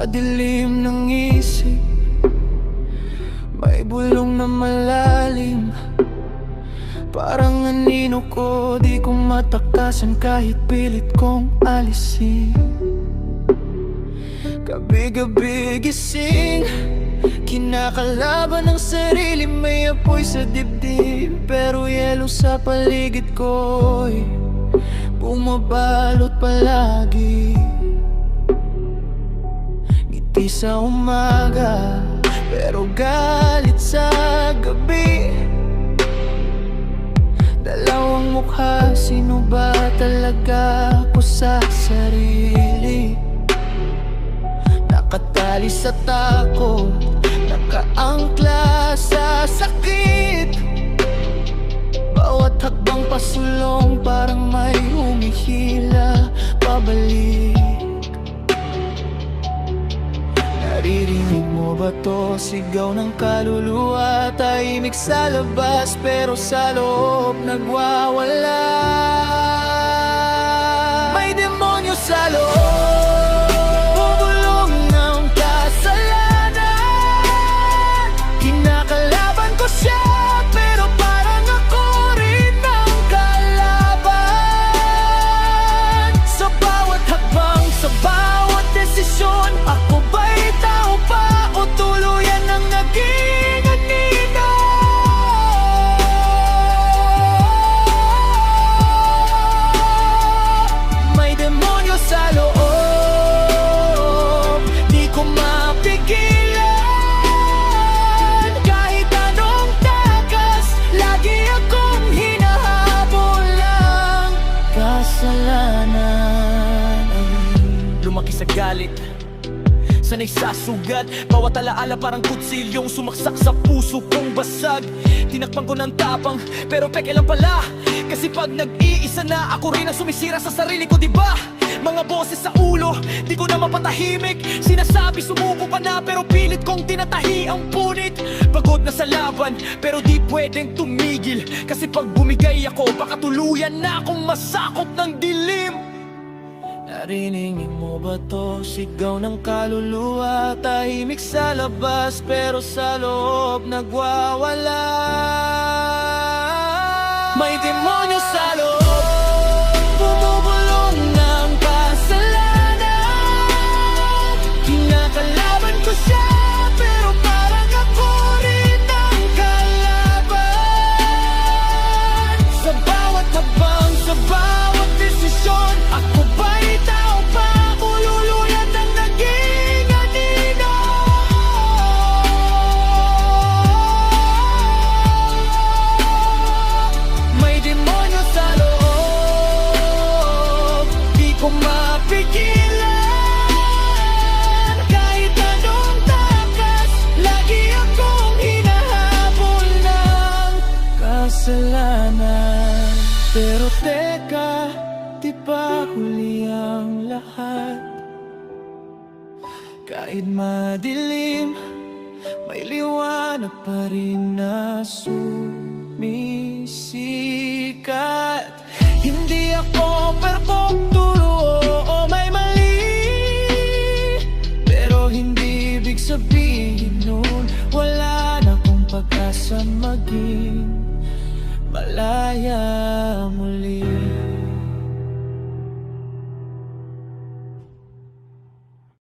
dilim ng isip, may bulong na malalim. Parang anino ko, di ko matakasan kahit pilit kong alisin. Gabi-gabi gising, kinakalaban ng sarili, may apoy sa dibdib. Pero yelo sa paligid ko'y bumabalot palagi. Ngiti sa umaga, pero galit sa gabi. Dalawang mukha, sino ba talaga ako sa sarili? Nakatali sa takot, nakaangkla sa sakit. Bawat hakbang pasulong, parang may humihila pabalik. Naririnig mo ba to? Sigaw ng kaluluwa, tahimik sa labas pero sa loob nagwawala. May demonyo sa loob, bubulong ng kasalanan. Kinakalaban ko siya, pero parang ako rin ang kalaban. Sa bawat hakbang, sa bawat desisyon, ako ba'y tao pa o tuluyan ng naging anino? May demonyo sa loob, di ko mapigilan. Kahit anong takas, lagi akong hinahabol ng kasalanan. Lumaki sa galit, sanay sa sugat, bawat alaala parang kutsilyong sumaksak sa puso kong basag. Tinakpan ko ng tapang, pero peke lang pala. Kasi pag nag-iisa na, ako rin ang sumisira sa sarili ko, diba? Mga boses sa ulo, di ko na mapatahimik. Sinasabi sumuko ka na, pero pilit kong tinatahi ang punit. Pagod na sa laban, pero di pwedeng tumigil. Kasi pag bumigay ako, baka tuluyan na akong masakop ng dilim. Narinig mo ba to? Sigaw ng kaluluwa, tahimik sa labas pero sa loob nagwawala. May demonyo sa loob, bumubulong ng kasalanan. Kinakalaban ko siya, pero parang ako rin ang kalaban. Sa bawat habang, sa bawat desisyon, ako ba'y tao pa o luluyan ng naging anino? May demonyo sa loob, di ko mapigilan. Kahit anong takas, lagi akong hinahabol ng kasalanan. Pero teka, di ba huli ang lahat? Kahit madilim, may liwanag pa rin na sumisikat. Hindi ako perfecto o may mali, pero hindi ibig sabihin nun wala na akong pag-asa maging malaya muli.